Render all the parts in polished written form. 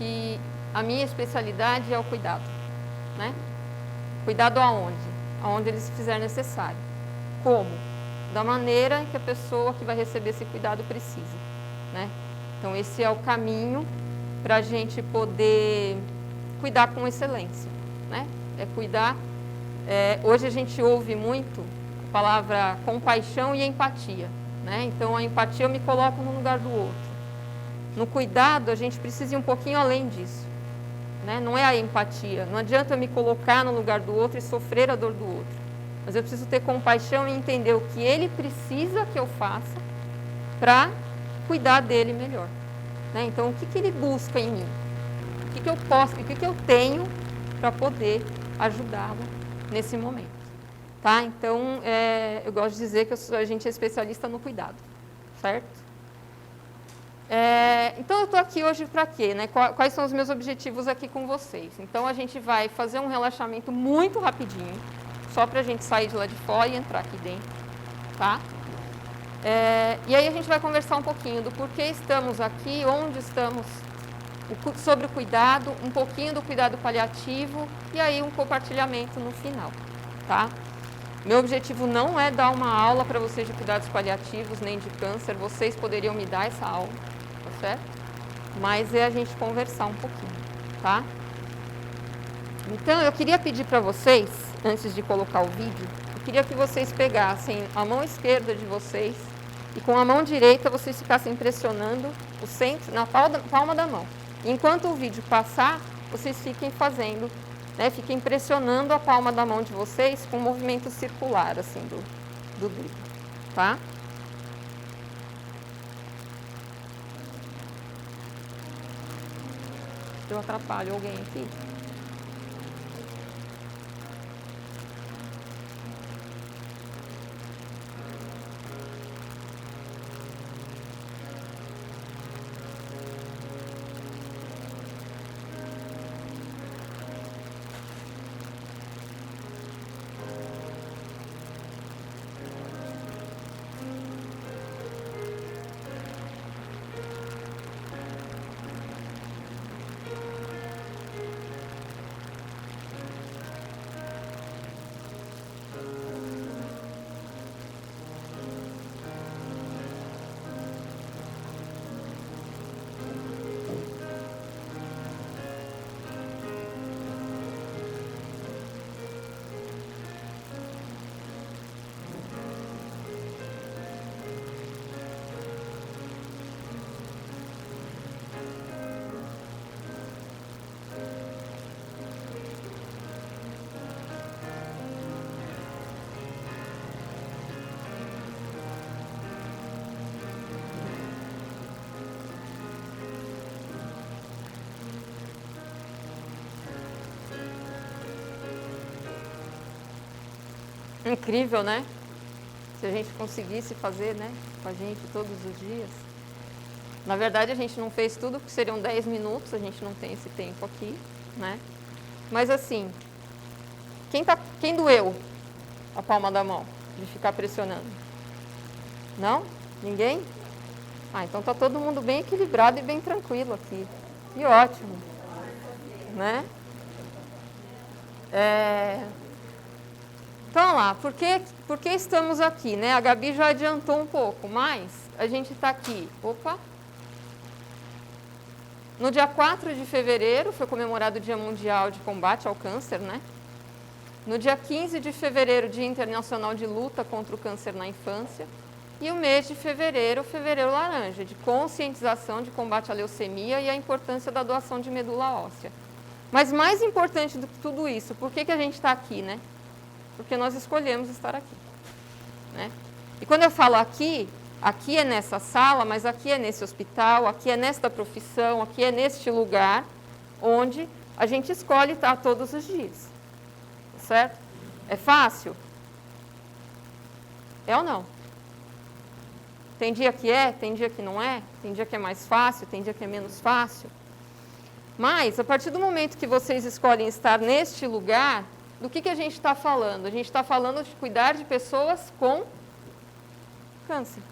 que a minha especialidade é o cuidado, né? Cuidado aonde? Aonde eles fizer necessário. Como? Da maneira que a pessoa que vai receber esse cuidado precisa, né? Então, esse é o caminho para a gente poder cuidar com excelência, né? É cuidar. Hoje a gente ouve muito a palavra compaixão e empatia, né? Então, a empatia eu me coloco no lugar do outro. No cuidado, a gente precisa ir um pouquinho além disso, né? Não é a empatia. Não adianta eu me colocar no lugar do outro e sofrer a dor do outro. Mas eu preciso ter compaixão e entender o que ele precisa que eu faça para cuidar dele melhor, né? Então, o que ele busca em mim? O que eu posso, o que eu tenho para poder ajudá-lo nesse momento, tá? Então, eu gosto de dizer que a gente é especialista no cuidado, certo? Então, eu estou aqui hoje para quê, né? Quais são os meus objetivos aqui com vocês? Então, a gente vai fazer um relaxamento muito rapidinho, só para a gente sair de lá de fora e entrar aqui dentro, tá? E aí a gente vai conversar um pouquinho do porquê estamos aqui, onde estamos, sobre o cuidado, um pouquinho do cuidado paliativo e aí um compartilhamento no final, tá? Meu objetivo não é dar uma aula para vocês de cuidados paliativos, nem de câncer, vocês poderiam me dar essa aula, tá certo? Mas é a gente conversar um pouquinho, tá? Então, eu queria pedir para vocês, antes de colocar o vídeo, eu queria que vocês pegassem a mão esquerda de vocês e com a mão direita vocês ficassem pressionando o centro na palma da mão. Enquanto o vídeo passar, vocês fiquem fazendo, né, fiquem pressionando a palma da mão de vocês com um movimento circular, assim, do dedo, tá? Eu atrapalho alguém aqui? Incrível, né? Se a gente conseguisse fazer, né, com a gente todos os dias. Na verdade, a gente não fez tudo, porque seriam 10 minutos, a gente não tem esse tempo aqui, né? Mas assim, quem doeu a palma da mão de ficar pressionando? Não? Ninguém? Então tá todo mundo bem equilibrado e bem tranquilo aqui. E ótimo, né? Então, vamos lá, por que estamos aqui, né? A Gabi já adiantou um pouco, mas a gente está aqui, no dia 4 de fevereiro foi comemorado o Dia Mundial de Combate ao Câncer, né? No dia 15 de fevereiro, Dia Internacional de Luta contra o Câncer na Infância. E o mês de fevereiro, Fevereiro Laranja, de conscientização de combate à leucemia e a importância da doação de medula óssea. Mas mais importante do que tudo isso, por que a gente está aqui, né? Porque nós escolhemos estar aqui, né? E quando eu falo aqui, aqui é nessa sala, mas aqui é nesse hospital, aqui é nesta profissão, aqui é neste lugar onde a gente escolhe estar todos os dias, certo? É fácil? É ou não? Tem dia que tem dia que não é, tem dia que é mais fácil, tem dia que é menos fácil. Mas, a partir do momento que vocês escolhem estar neste lugar, do que a gente está falando? A gente está falando de cuidar de pessoas com câncer.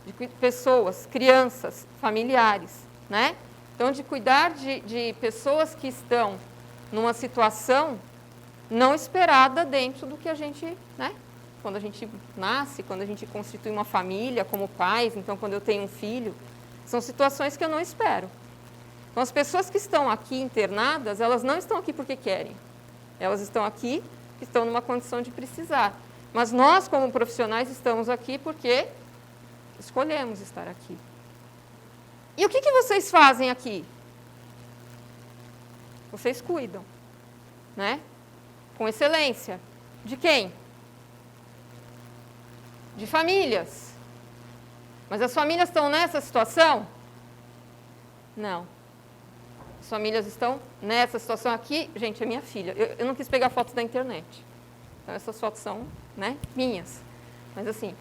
De pessoas, crianças, familiares, né? Então, de cuidar de pessoas que estão numa situação não esperada dentro do que a gente, né? Quando a gente nasce, quando a gente constitui uma família como pais, então quando eu tenho um filho, são situações que eu não espero. Então, as pessoas que estão aqui internadas, elas não estão aqui porque querem. Elas estão aqui, estão numa condição de precisar. Mas nós, como profissionais, estamos aqui porque escolhemos estar aqui. E o que vocês fazem aqui? Vocês cuidam, né? Com excelência. De quem? De famílias. Mas as famílias estão nessa situação? Não. As famílias estão nessa situação aqui. Gente, é minha filha. Eu não quis pegar fotos da internet. Então, essas fotos são, né, minhas. Mas assim,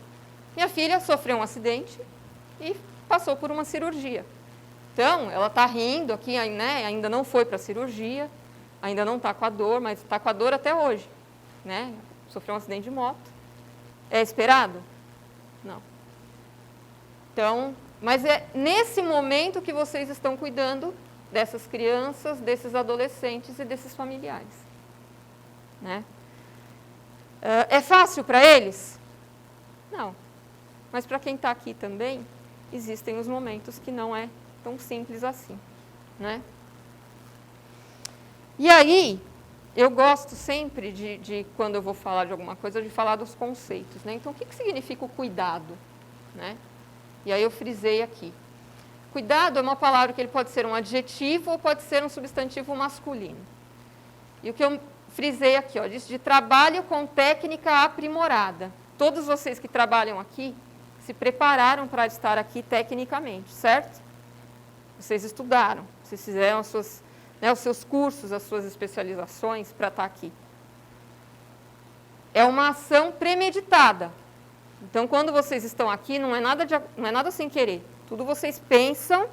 minha filha sofreu um acidente e passou por uma cirurgia. Então, ela está rindo aqui, né, ainda não foi para a cirurgia, ainda não está com a dor, mas está com a dor até hoje. Né? Sofreu um acidente de moto. É esperado? Não. Então, mas é nesse momento que vocês estão cuidando dessas crianças, desses adolescentes e desses familiares. Né? É fácil para eles? Não. Mas para quem está aqui também, existem os momentos que não é tão simples assim. Né? E aí, eu gosto sempre de quando eu vou falar de alguma coisa, de falar dos conceitos. Né? Então, o que significa o cuidado? Né? E aí eu frisei aqui. Cuidado é uma palavra que ele pode ser um adjetivo ou pode ser um substantivo masculino. E o que eu frisei aqui, ó, diz de trabalho com técnica aprimorada. Todos vocês que trabalham aqui se prepararam para estar aqui tecnicamente, certo? Vocês estudaram, vocês fizeram os seus cursos, as suas especializações para estar aqui. É uma ação premeditada. Então, quando vocês estão aqui, não é nada sem querer. Tudo vocês pensam,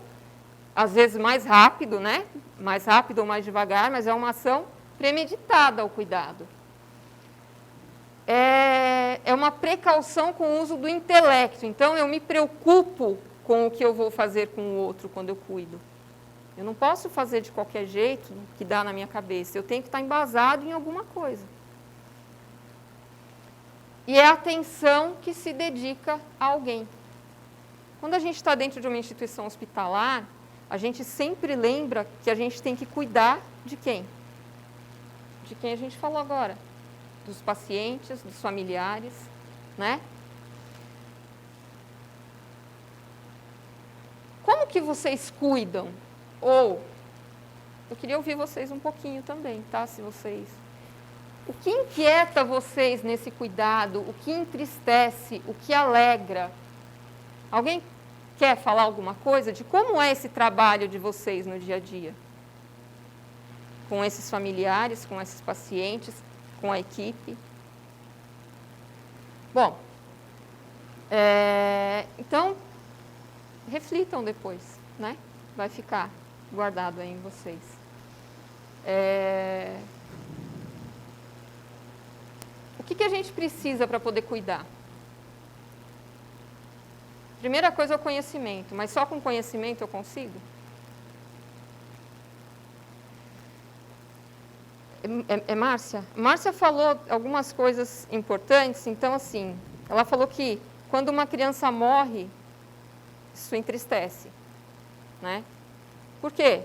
às vezes mais rápido, né? Mais rápido ou mais devagar, mas é uma ação premeditada ao cuidado. É uma precaução com o uso do intelecto. Então, eu me preocupo com o que eu vou fazer com o outro quando eu cuido. Eu não posso fazer de qualquer jeito que dá na minha cabeça. Eu tenho que estar embasado em alguma coisa. E é a atenção que se dedica a alguém. Quando a gente está dentro de uma instituição hospitalar, a gente sempre lembra que a gente tem que cuidar de quem? De quem a gente falou agora. Dos pacientes, dos familiares, né? Como que vocês cuidam? Ou, eu queria ouvir vocês um pouquinho também, tá? Se vocês... O que inquieta vocês nesse cuidado? O que entristece? O que alegra? Alguém quer falar alguma coisa de como é esse trabalho de vocês no dia a dia? Com esses familiares, com esses pacientes, com a equipe? Bom, então, reflitam depois, né? Vai ficar guardado aí em vocês. O que a gente precisa para poder cuidar? Primeira coisa é o conhecimento, mas só com conhecimento eu consigo? Márcia? Márcia falou algumas coisas importantes, então assim, ela falou que quando uma criança morre, isso entristece, né? Por quê?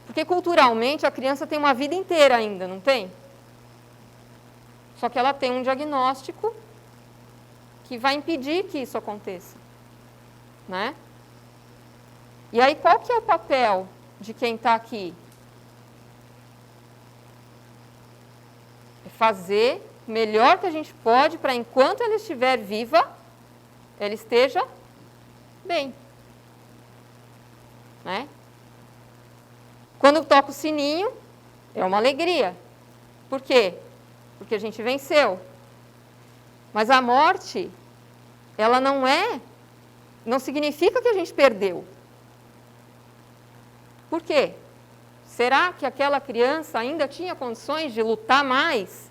Porque culturalmente a criança tem uma vida inteira ainda, não tem? Só que ela tem um diagnóstico que vai impedir que isso aconteça, né? E aí qual que é o papel de quem está aqui? É fazer o melhor que a gente pode para enquanto ela estiver viva, ela esteja bem, né? Quando toca o sininho, é uma alegria. Por quê? Porque a gente venceu. Mas a morte, ela não significa que a gente perdeu. Por quê? Será que aquela criança ainda tinha condições de lutar mais?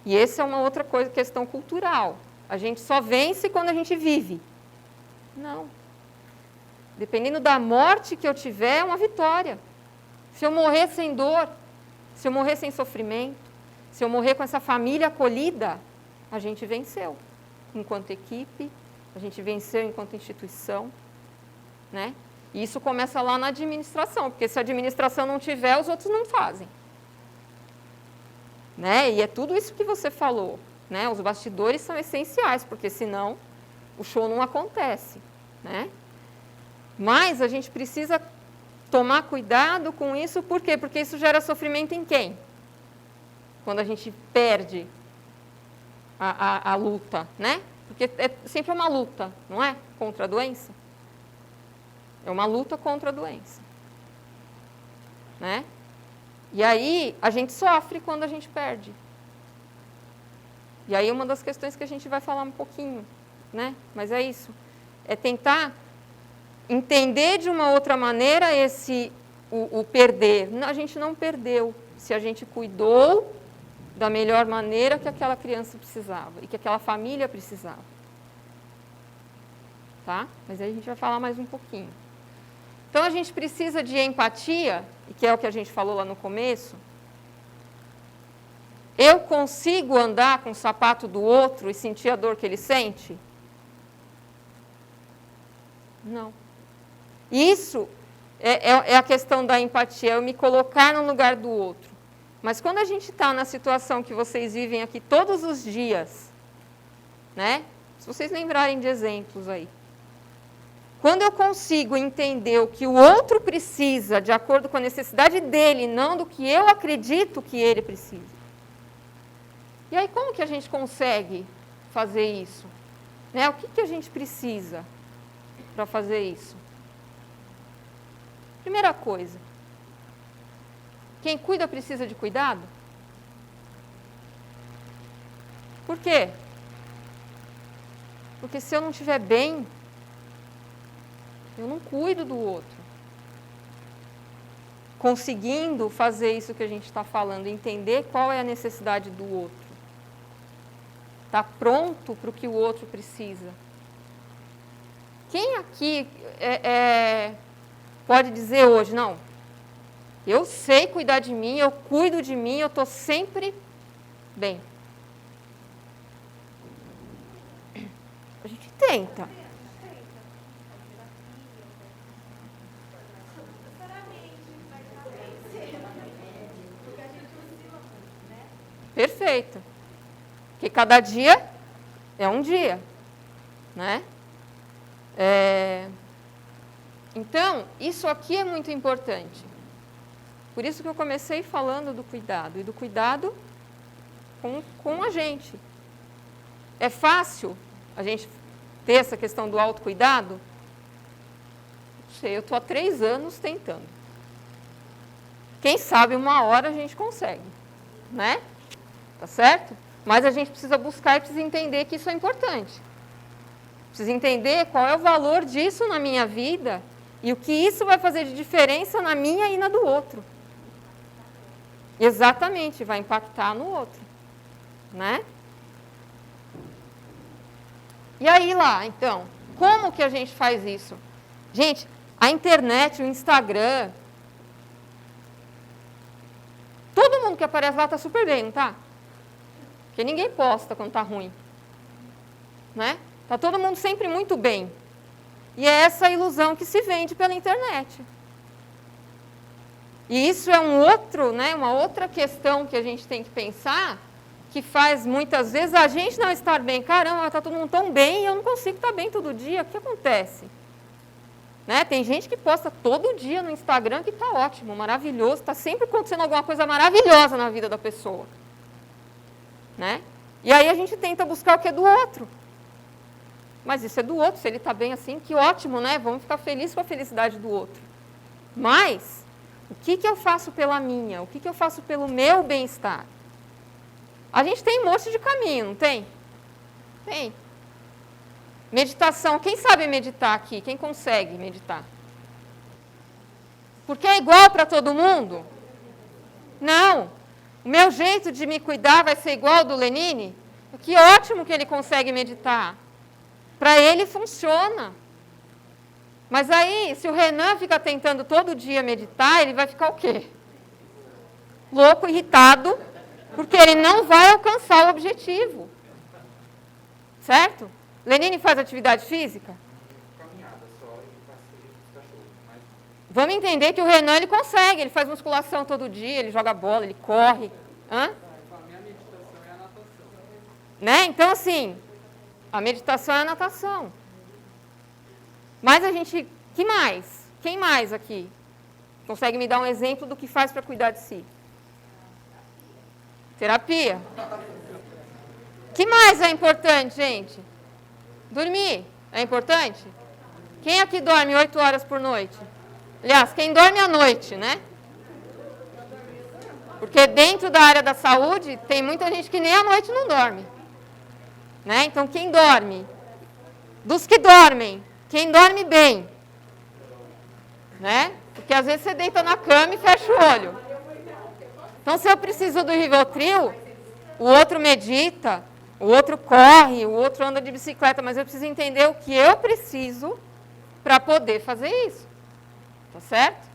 E essa é uma outra coisa, questão cultural. A gente só vence quando a gente vive. Não. Dependendo da morte que eu tiver, é uma vitória. Se eu morrer sem dor, se eu morrer sem sofrimento, se eu morrer com essa família acolhida, a gente venceu. Enquanto equipe, a gente venceu enquanto instituição, né? E isso começa lá na administração, porque se a administração não tiver, os outros não fazem. Né? E é tudo isso que você falou, né? Os bastidores são essenciais, porque senão o show não acontece, né? Mas a gente precisa tomar cuidado com isso, por quê? Porque isso gera sofrimento em quem? Quando a gente perde a luta, né? Porque é sempre uma luta, não é? Contra a doença. É uma luta contra a doença. Né? E aí, a gente sofre quando a gente perde. E aí, uma das questões que a gente vai falar um pouquinho, né? Mas é isso. É tentar entender de uma outra maneira o perder. A gente não perdeu se a gente cuidou da melhor maneira que aquela criança precisava e que aquela família precisava. Tá? Mas aí a gente vai falar mais um pouquinho. Então, a gente precisa de empatia, que é o que a gente falou lá no começo. Eu consigo andar com o sapato do outro e sentir a dor que ele sente? Não. Isso é a questão da empatia, eu me colocar no lugar do outro. Mas quando a gente está na situação que vocês vivem aqui todos os dias, né? Se vocês lembrarem de exemplos aí. Quando eu consigo entender o que o outro precisa, de acordo com a necessidade dele, não do que eu acredito que ele precisa. E aí, como que a gente consegue fazer isso? Né? O que a gente precisa para fazer isso? Primeira coisa, quem cuida precisa de cuidado? Por quê? Porque se eu não estiver bem, eu não cuido do outro. Conseguindo fazer isso que a gente está falando, entender qual é a necessidade do outro. Está pronto para o que o outro precisa. Quem aqui pode dizer hoje, não, eu sei cuidar de mim, eu cuido de mim, eu estou sempre bem. A gente tenta. Perfeito. Porque cada dia é um dia, né? Então, isso aqui é muito importante. Por isso que eu comecei falando do cuidado, e do cuidado com a gente. É fácil a gente ter essa questão do autocuidado? Não sei, eu estou há 3 anos tentando. Quem sabe uma hora a gente consegue, né? Tá certo? Mas a gente precisa buscar e precisa entender que isso é importante. Precisa entender qual é o valor disso na minha vida e o que isso vai fazer de diferença na minha e na do outro. Exatamente, vai impactar no outro, né? E aí lá, então, como que a gente faz isso? Gente, a internet, o Instagram, todo mundo que aparece lá está super bem, não está? Porque ninguém posta quando está ruim. Né? Está todo mundo sempre muito bem. E é essa ilusão que se vende pela internet. E isso é uma outra questão que a gente tem que pensar, que faz muitas vezes a gente não estar bem. Caramba, está todo mundo tão bem e eu não consigo estar bem todo dia. O que acontece? Né? Tem gente que posta todo dia no Instagram que está ótimo, maravilhoso, está sempre acontecendo alguma coisa maravilhosa na vida da pessoa. Né? E aí a gente tenta buscar o que é do outro. Mas isso é do outro, se ele está bem assim, que ótimo, né? Vamos ficar felizes com a felicidade do outro. Mas, o que eu faço pela minha? O que eu faço pelo meu bem-estar? A gente tem um monte de caminho, não tem? Tem. Meditação, quem sabe meditar aqui? Quem consegue meditar? Porque é igual para todo mundo? Não. O meu jeito de me cuidar vai ser igual ao do Lenine? Que ótimo que ele consegue meditar. Para ele funciona. Mas aí, se o Renan fica tentando todo dia meditar, ele vai ficar o quê? Louco, irritado, porque ele não vai alcançar o objetivo. Certo? Lenine faz atividade física? Caminhada só e passeio com os cachorros. Vamos entender que o Renan ele consegue, ele faz musculação todo dia, ele joga bola, ele corre. Hã? A minha meditação é a natação. Né? Então, assim, a meditação é a natação. Mas a gente, que mais? Quem mais aqui consegue me dar um exemplo do que faz para cuidar de si? Terapia. Que mais é importante, gente? Dormir é importante? Quem aqui dorme 8 horas por noite? Aliás, quem dorme à noite, né? Porque dentro da área da saúde, tem muita gente que nem à noite não dorme. Né? Então, quem dorme? Dos que dormem, quem dorme bem? Né? Porque às vezes você deita na cama e fecha o olho. Então, se eu preciso do Rivotril, o outro medita, o outro corre, o outro anda de bicicleta, mas eu preciso entender o que eu preciso para poder fazer isso. Tá certo?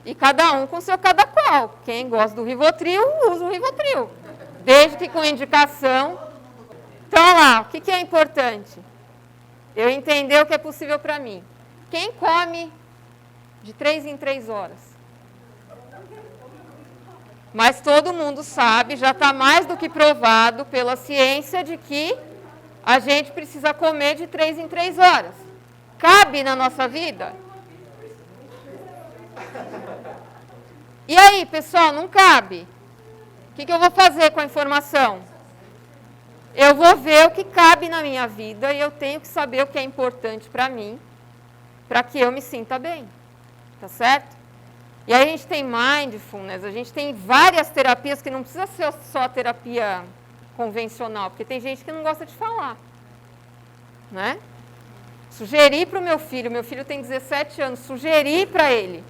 E cada um com seu cada qual. Quem gosta do Rivotril, usa o Rivotril. Desde que com indicação. Então, olha lá, o que é importante? Eu entender o que é possível para mim. Quem come de 3 em 3 horas? Mas todo mundo sabe, já está mais do que provado pela ciência de que a gente precisa comer de 3 em 3 horas. Cabe na nossa vida? E aí, pessoal, não cabe? O que eu vou fazer com a informação? Eu vou ver o que cabe na minha vida e eu tenho que saber o que é importante para mim, para que eu me sinta bem. Tá certo? E aí a gente tem mindfulness, a gente tem várias terapias que não precisa ser só a terapia convencional, porque tem gente que não gosta de falar. Né? Sugeri para o meu filho tem 17 anos, sugeri para ele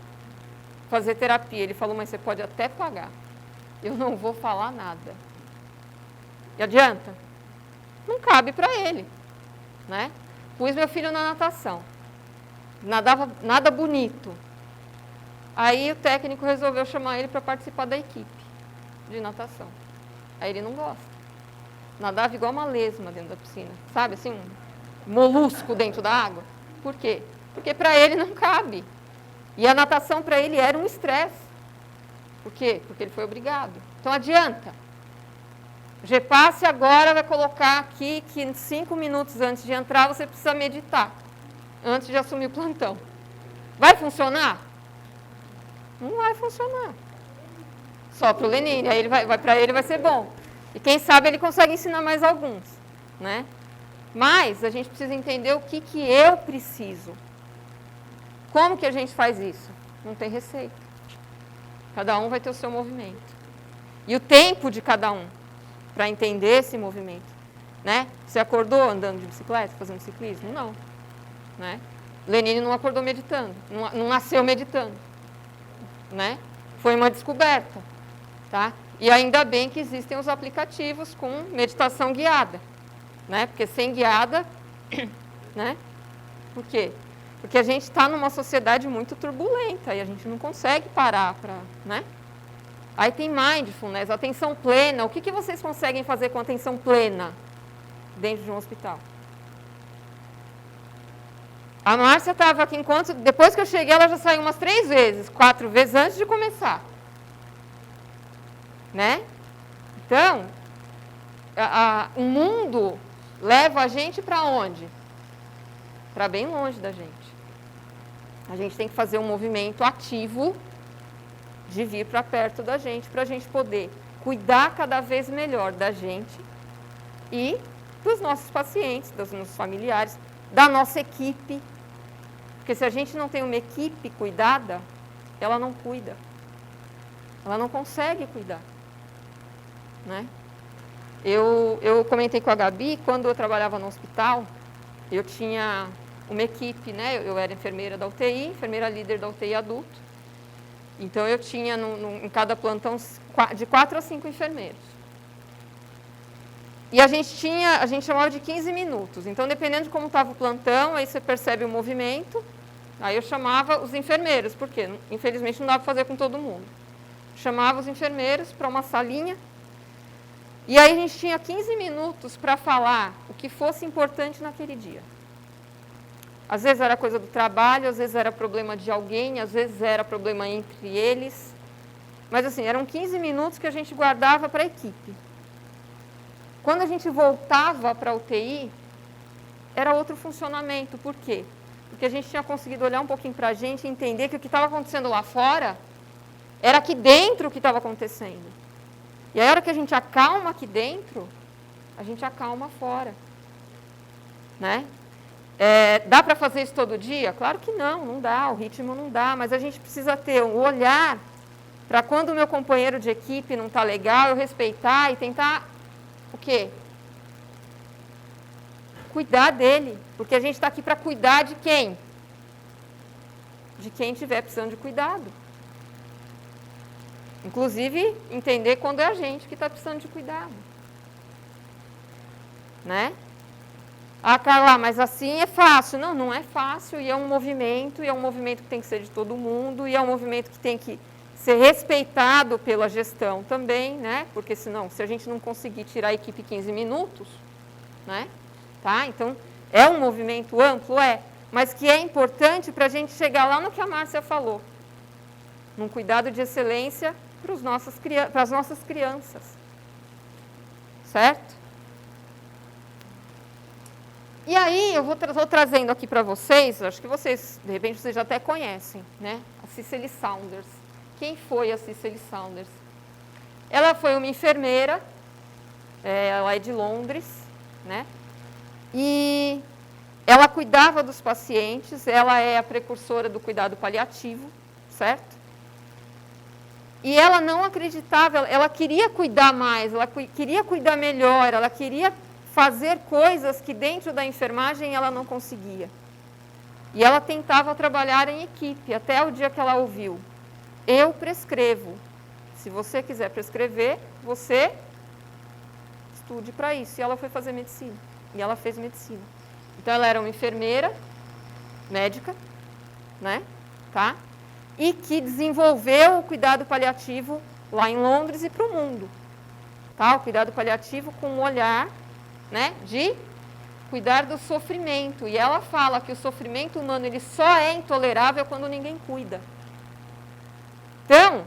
fazer terapia. Ele falou, mas você pode até pagar. Eu não vou falar nada. E adianta? Não cabe para ele. Né? Pus meu filho na natação. Nadava nada bonito. Aí o técnico resolveu chamar ele para participar da equipe de natação. Aí ele não gosta. Nadava igual uma lesma dentro da piscina. Sabe, assim, um molusco dentro da água. Por quê? Porque para ele não cabe. E a natação para ele era um estresse. Por quê? Porque ele foi obrigado. Então adianta. O GPASSE agora vai colocar aqui que 5 minutos antes de entrar você precisa meditar. Antes de assumir o plantão. Vai funcionar? Não vai funcionar. Só para o Lenine. Aí para ele vai ser bom. E quem sabe ele consegue ensinar mais alguns. Né? Mas a gente precisa entender o que eu preciso. Como que a gente faz isso? Não tem receita. Cada um vai ter o seu movimento. E o tempo de cada um para entender esse movimento. Né? Você acordou andando de bicicleta, fazendo ciclismo? Não. Né? Lenine não acordou meditando. Não nasceu meditando. Né? Foi uma descoberta. Tá? E ainda bem que existem os aplicativos com meditação guiada. Né? Porque sem guiada, né? Por quê? Porque a gente está numa sociedade muito turbulenta e a gente não consegue parar para, né? Aí tem mindfulness, atenção plena. O que vocês conseguem fazer com atenção plena dentro de um hospital? A Márcia estava aqui depois que eu cheguei, ela já saiu umas 3 vezes, 4 vezes antes de começar. Né? Então, o mundo leva a gente para onde? Para bem longe da gente. A gente tem que fazer um movimento ativo de vir para perto da gente, para a gente poder cuidar cada vez melhor da gente e dos nossos pacientes, dos nossos familiares, da nossa equipe. Porque se a gente não tem uma equipe cuidada, ela não cuida. Ela não consegue cuidar. Né? Eu comentei com a Gabi, quando eu trabalhava no hospital, eu tinha uma equipe, né? Eu era enfermeira da UTI, enfermeira líder da UTI adulto. Então, eu tinha em cada plantão de 4 a 5 enfermeiros. E a gente chamava de 15 minutos. Então, dependendo de como estava o plantão, aí você percebe o movimento, Aí eu chamava os enfermeiros, porque infelizmente não dava para fazer com todo mundo. Chamava os enfermeiros para uma salinha, e aí a gente tinha 15 minutos para falar o que fosse importante naquele dia. Às vezes era coisa do trabalho, às vezes era problema de alguém, às vezes era problema entre eles. Mas assim, eram 15 minutos que a gente guardava para a equipe. Quando a gente voltava para a UTI, era outro funcionamento. Por quê? Porque a gente tinha conseguido olhar um pouquinho para a gente e entender que o que estava acontecendo lá fora era aqui dentro o que estava acontecendo. E a hora que a gente acalma aqui dentro, a gente acalma fora. Né? Dá para fazer isso todo dia? Claro que não dá, o ritmo não dá, mas a gente precisa ter um olhar para quando o meu companheiro de equipe não está legal, eu respeitar e tentar o quê? Cuidar dele, porque a gente está aqui para cuidar de quem? De quem estiver precisando de cuidado. Inclusive, entender quando é a gente que está precisando de cuidado. Né? Ah, Carla, mas assim é fácil. Não, não é fácil, e é um movimento que tem que ser de todo mundo, e é um movimento que tem que ser respeitado pela gestão também, né? Porque senão, se a gente não conseguir tirar a equipe 15 minutos, né? Tá? Então, é um movimento amplo, mas que é importante para a gente chegar lá no que a Márcia falou. Num cuidado de excelência para as nossas crianças. Certo? E aí, eu vou trazendo aqui para vocês, acho que vocês, de repente, vocês já até conhecem, né? A Cicely Saunders. Quem foi a Cicely Saunders? Ela foi uma enfermeira, ela é de Londres, né? E ela cuidava dos pacientes, ela é a precursora do cuidado paliativo, certo? E ela não acreditava, ela queria cuidar mais, ela queria cuidar melhor, ela queria fazer coisas que dentro da enfermagem ela não conseguia. E ela tentava trabalhar em equipe, até o dia que ela ouviu: eu prescrevo. Se você quiser prescrever, você estude para isso. E ela foi fazer medicina. E ela fez medicina. Então, ela era uma enfermeira, médica, né? Tá? E que desenvolveu o cuidado paliativo lá em Londres e para o mundo. Tá? O cuidado paliativo com um olhar, né, de cuidar do sofrimento. E ela fala que o sofrimento humano ele só é intolerável quando ninguém cuida. Então,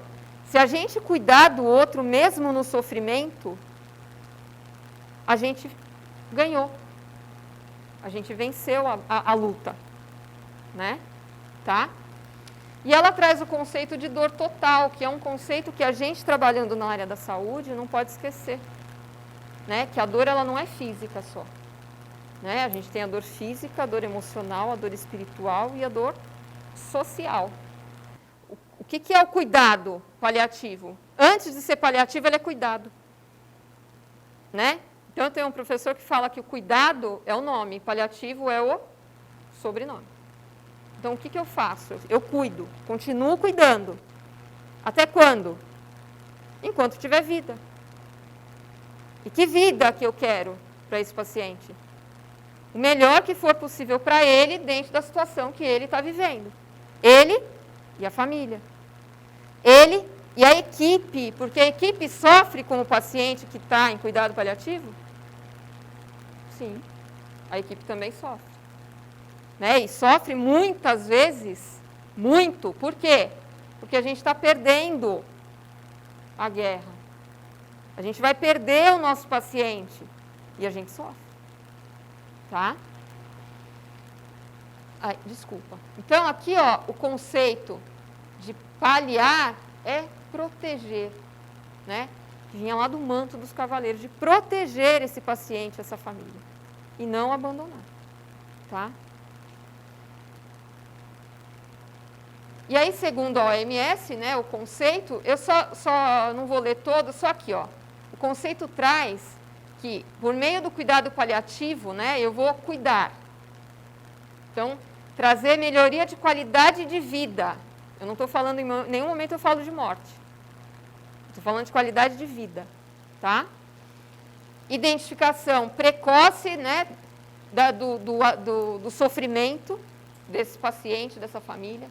se a gente cuidar do outro mesmo no sofrimento, a gente ganhou. A gente venceu a luta. Né? Tá? E ela traz o conceito de dor total, que é um conceito que a gente, trabalhando na área da saúde, não pode esquecer. Né? Que a dor ela não é física só. Né? A gente tem a dor física, a dor emocional, a dor espiritual e a dor social. O que é o cuidado paliativo? Antes de ser paliativo, ele é cuidado. Né? Então, eu tenho um professor que fala que o cuidado é o nome, paliativo é o sobrenome. Então, o que eu faço? Eu cuido, continuo cuidando. Até quando? Enquanto tiver vida. E que vida que eu quero para esse paciente? O melhor que for possível para ele dentro da situação que ele está vivendo. Ele e a família. Ele e a equipe, porque a equipe sofre com o paciente que está em cuidado paliativo? Sim, a equipe também sofre. Né? E sofre muitas vezes, muito. Por quê? Porque a gente está perdendo a guerra. A gente vai perder o nosso paciente e a gente sofre. Tá? Ai, desculpa. Então, aqui, ó, o conceito de paliar é proteger, né? Que vinha lá do manto dos cavaleiros, de proteger esse paciente, essa família, e não abandonar, tá? E aí, segundo a OMS, né, o conceito, eu só não vou ler todo, só aqui, ó. O conceito traz que, por meio do cuidado paliativo, né, eu vou cuidar. Então, trazer melhoria de qualidade de vida. Eu não estou falando, em nenhum momento eu falo de morte. Estou falando de qualidade de vida, tá? Identificação precoce, né, do sofrimento, desse paciente, dessa família.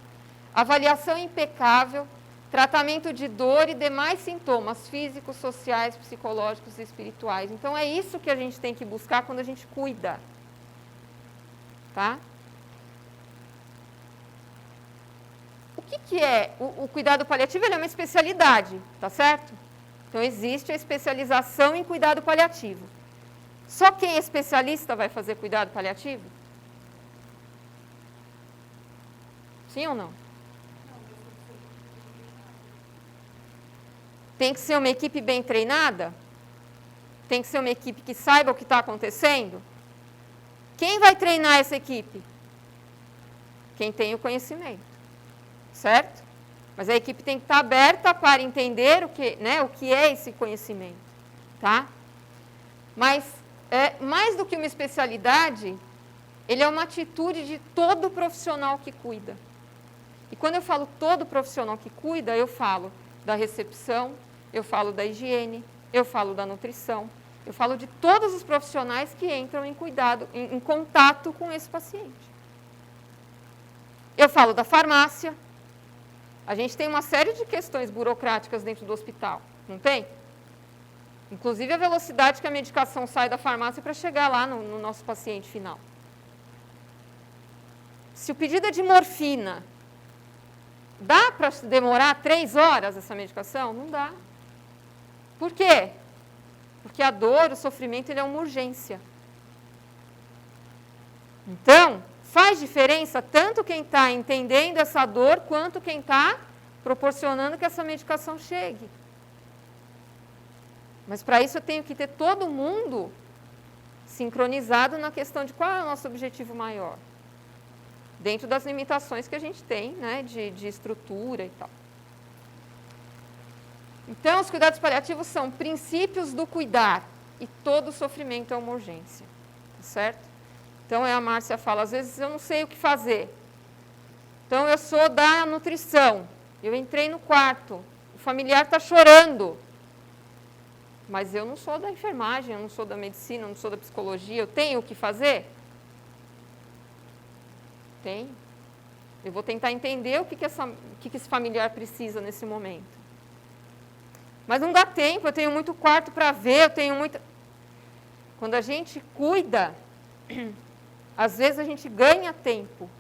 Avaliação impecável, tratamento de dor e demais sintomas físicos, sociais, psicológicos e espirituais. Então, é isso que a gente tem que buscar quando a gente cuida. Tá? O que é o cuidado paliativo? Ele é uma especialidade, tá certo? Então, existe a especialização em cuidado paliativo. Só quem é especialista vai fazer cuidado paliativo? Sim ou não? Tem que ser uma equipe bem treinada? Tem que ser uma equipe que saiba o que está acontecendo? Quem vai treinar essa equipe? Quem tem o conhecimento, certo? Mas a equipe tem que estar aberta para entender o que é esse conhecimento, tá? Mas, mais do que uma especialidade, ele é uma atitude de todo profissional que cuida. E quando eu falo todo profissional que cuida, eu falo da recepção, eu falo da higiene, eu falo da nutrição, eu falo de todos os profissionais que entram em cuidado, em contato com esse paciente. Eu falo da farmácia. A gente tem uma série de questões burocráticas dentro do hospital, não tem? Inclusive a velocidade que a medicação sai da farmácia para chegar lá no nosso paciente final. Se o pedido é de morfina, dá para demorar 3 horas essa medicação? Não dá. Por quê? Porque a dor, o sofrimento, ele é uma urgência. Então, faz diferença tanto quem está entendendo essa dor, quanto quem está proporcionando que essa medicação chegue. Mas para isso eu tenho que ter todo mundo sincronizado na questão de qual é o nosso objetivo maior. Dentro das limitações que a gente tem, né, de estrutura e tal. Então, os cuidados paliativos são princípios do cuidar, e todo sofrimento é uma urgência, tá certo? Então, a Márcia fala, às vezes eu não sei o que fazer. Então, eu sou da nutrição, eu entrei no quarto, o familiar está chorando, mas eu não sou da enfermagem, eu não sou da medicina, eu não sou da psicologia, eu tenho o que fazer? Tenho. Eu vou tentar entender o que esse familiar precisa nesse momento. Mas não dá tempo, eu tenho muito quarto para ver, eu tenho muita... Quando a gente cuida, às vezes a gente ganha tempo.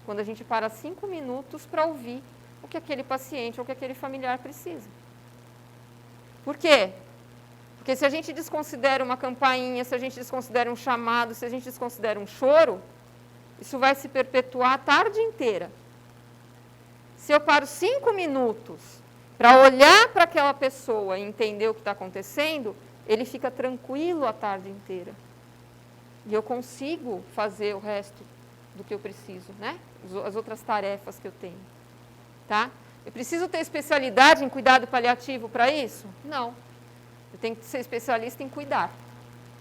Quando a gente para 5 minutos para ouvir o que aquele paciente ou o que aquele familiar precisa. Por quê? Porque se a gente desconsidera uma campainha, se a gente desconsidera um chamado, se a gente desconsidera um choro, isso vai se perpetuar a tarde inteira. Se eu paro 5 minutos para olhar para aquela pessoa e entender o que está acontecendo, ele fica tranquilo a tarde inteira. E eu consigo fazer o resto do que eu preciso, né? As outras tarefas que eu tenho. Tá? Eu preciso ter especialidade em cuidado paliativo para isso? Não. Eu tenho que ser especialista em cuidar.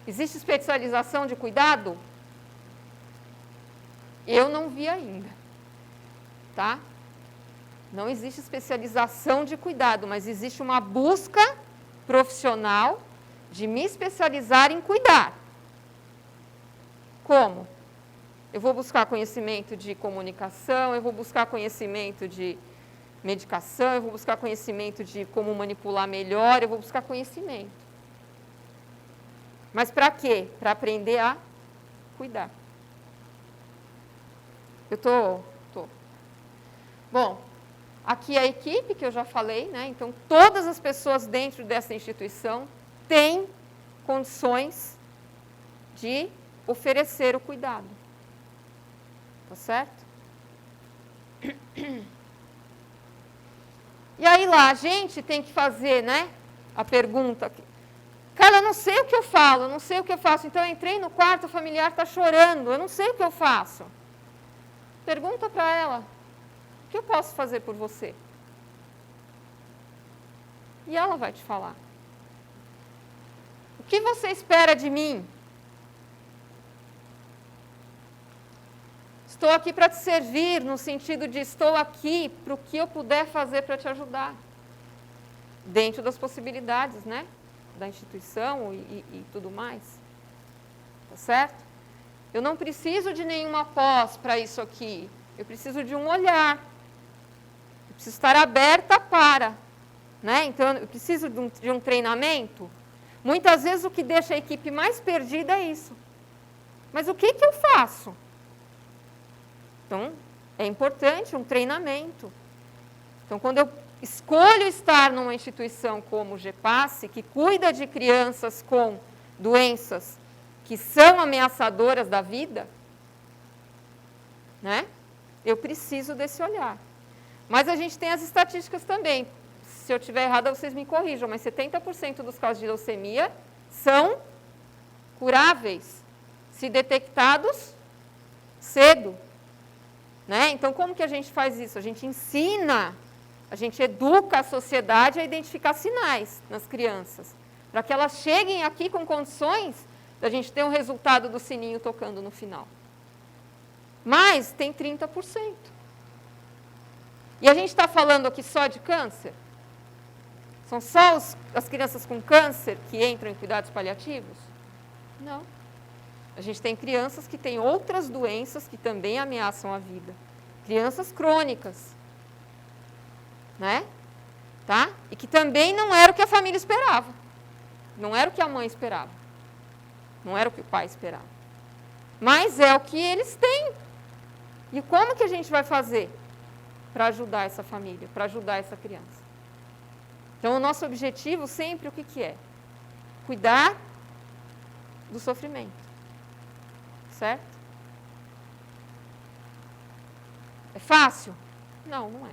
Existe especialização de cuidado? Eu não vi ainda. Tá? Não existe especialização de cuidado, mas existe uma busca profissional de me especializar em cuidar. Como? Eu vou buscar conhecimento de comunicação, eu vou buscar conhecimento de medicação, eu vou buscar conhecimento de como manipular melhor, eu vou buscar conhecimento. Mas para quê? Para aprender a cuidar. Eu tô. Bom, aqui é a equipe que eu já falei, né? Então, todas as pessoas dentro dessa instituição têm condições de oferecer o cuidado. Tá certo? E aí lá, a gente tem que fazer, né, a pergunta. Cara, eu não sei o que eu falo, eu não sei o que eu faço. Então, eu entrei no quarto, o familiar está chorando, eu não sei o que eu faço. Pergunta para ela, o que eu posso fazer por você? E ela vai te falar. O que você espera de mim? Estou aqui para te servir, no sentido de estou aqui para o que eu puder fazer para te ajudar. Dentro das possibilidades, né? Da instituição e tudo mais. Tá certo? Eu não preciso de nenhuma pós para isso aqui. Eu preciso de um olhar. Eu preciso estar aberta para. Né? Então, eu preciso de um treinamento. Muitas vezes o que deixa a equipe mais perdida é isso. Mas o que eu faço? Então, é importante um treinamento. Então, quando eu escolho estar numa instituição como o GEPASSE, que cuida de crianças com doenças que são ameaçadoras da vida, né? Eu preciso desse olhar. Mas a gente tem as estatísticas também. Se eu estiver errada, vocês me corrijam, mas 70% dos casos de leucemia são curáveis, se detectados cedo. Né? Então, como que a gente faz isso? A gente ensina, a gente educa a sociedade a identificar sinais nas crianças, para que elas cheguem aqui com condições da gente ter um resultado do sininho tocando no final. Mas tem 30%. E a gente está falando aqui só de câncer? São só as crianças com câncer que entram em cuidados paliativos? Não. A gente tem crianças que têm outras doenças que também ameaçam a vida. Crianças crônicas. Né? Tá? E que também não era o que a família esperava. Não era o que a mãe esperava. Não era o que o pai esperava. Mas é o que eles têm. E como que a gente vai fazer para ajudar essa família, para ajudar essa criança? Então, o nosso objetivo sempre o que é? Cuidar do sofrimento. Certo? É fácil? Não, não é.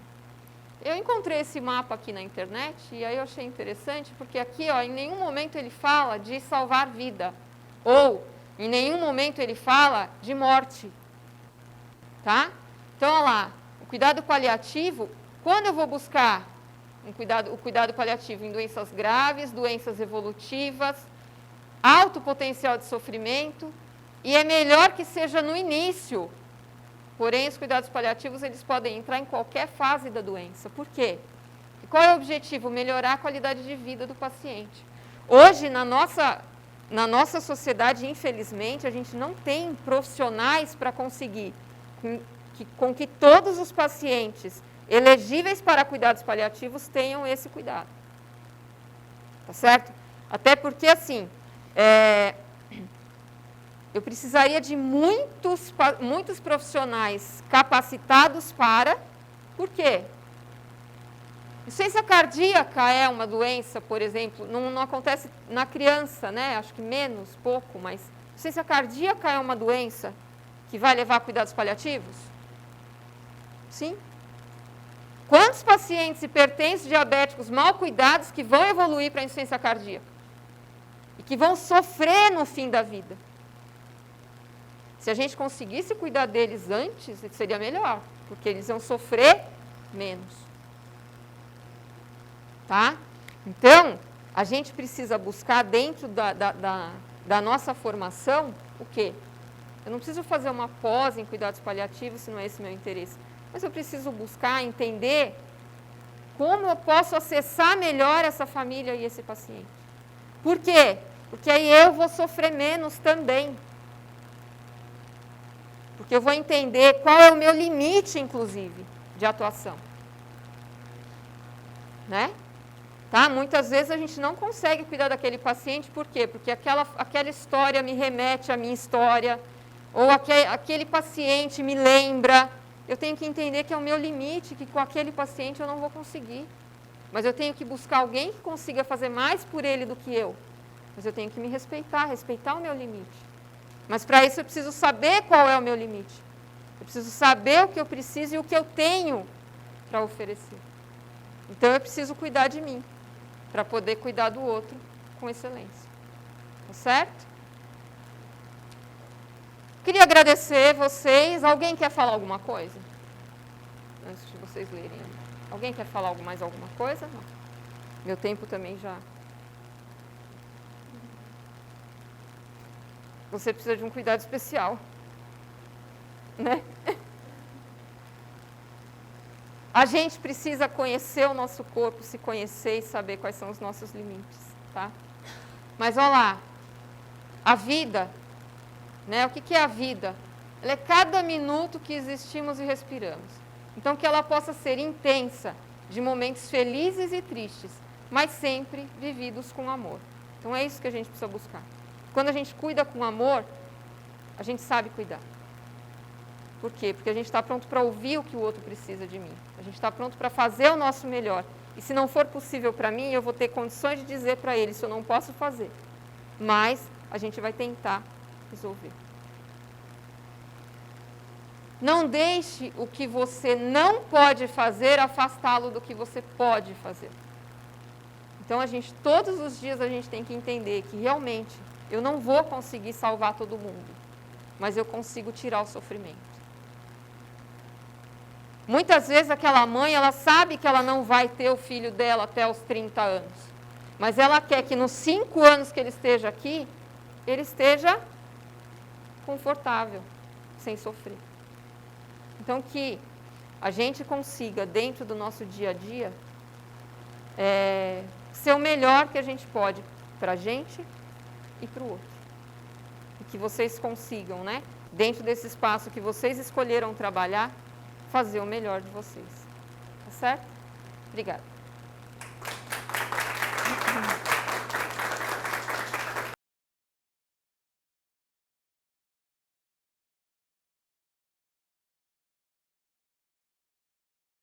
Eu encontrei esse mapa aqui na internet e aí eu achei interessante, porque aqui, ó, em nenhum momento ele fala de salvar vida, ou em nenhum momento ele fala de morte. Tá? Então, olha lá, o cuidado paliativo, quando eu vou buscar o cuidado paliativo em doenças graves, doenças evolutivas, alto potencial de sofrimento, e é melhor que seja no início. Porém, os cuidados paliativos, eles podem entrar em qualquer fase da doença. Por quê? E qual é o objetivo? Melhorar a qualidade de vida do paciente. Hoje, na nossa sociedade, infelizmente, a gente não tem profissionais para conseguir com que todos os pacientes elegíveis para cuidados paliativos tenham esse cuidado. Tá certo? Até porque, assim, eu precisaria de muitos profissionais capacitados para... Por quê? Insuficiência cardíaca é uma doença, por exemplo, não acontece na criança, né? Acho que menos, pouco, mas insuficiência cardíaca é uma doença que vai levar a cuidados paliativos? Sim. Quantos pacientes hipertensos, diabéticos, mal cuidados que vão evoluir para a insuficiência cardíaca? E que vão sofrer no fim da vida? Se a gente conseguisse cuidar deles antes, seria melhor, porque eles iam sofrer menos. Tá? Então, a gente precisa buscar dentro da nossa formação o quê? Eu não preciso fazer uma pós em cuidados paliativos, se não é esse o meu interesse. Mas eu preciso buscar, entender como eu posso acessar melhor essa família e esse paciente. Por quê? Porque aí eu vou sofrer menos também. Porque eu vou entender qual é o meu limite, inclusive, de atuação. Né? Tá? Muitas vezes a gente não consegue cuidar daquele paciente, por quê? Porque aquela história me remete à minha história, ou aquele paciente me lembra. Eu tenho que entender que é o meu limite, que com aquele paciente eu não vou conseguir. Mas eu tenho que buscar alguém que consiga fazer mais por ele do que eu. Mas eu tenho que me respeitar o meu limite. Mas para isso eu preciso saber qual é o meu limite. Eu preciso saber o que eu preciso e o que eu tenho para oferecer. Então eu preciso cuidar de mim, para poder cuidar do outro com excelência. Tá certo? Queria agradecer vocês. Alguém quer falar alguma coisa? Antes de vocês lerem. Alguém quer falar mais alguma coisa? Não. Meu tempo também já... Você precisa de um cuidado especial. Né? A gente precisa conhecer o nosso corpo, se conhecer e saber quais são os nossos limites. Tá? Mas olha lá, a vida né? O que é a vida? Ela é cada minuto que existimos e respiramos. Então, que ela possa ser intensa, de momentos felizes e tristes, mas sempre vividos com amor. Então, é isso que a gente precisa buscar. Quando a gente cuida com amor, a gente sabe cuidar. Por quê? Porque a gente está pronto para ouvir o que o outro precisa de mim. A gente está pronto para fazer o nosso melhor. E se não for possível para mim, eu vou ter condições de dizer para ele se eu não posso fazer. Mas a gente vai tentar resolver. Não deixe o que você não pode fazer afastá-lo do que você pode fazer. Então, todos os dias a gente tem que entender que realmente eu não vou conseguir salvar todo mundo, mas eu consigo tirar o sofrimento. Muitas vezes aquela mãe, ela sabe que ela não vai ter o filho dela até os 30 anos, mas ela quer que nos 5 anos que ele esteja aqui, ele esteja confortável, sem sofrer. Então, que a gente consiga, dentro do nosso dia a dia, ser o melhor que a gente pode para a gente e para o outro. E que vocês consigam, né, dentro desse espaço que vocês escolheram trabalhar, fazer o melhor de vocês. Tá certo? Obrigada.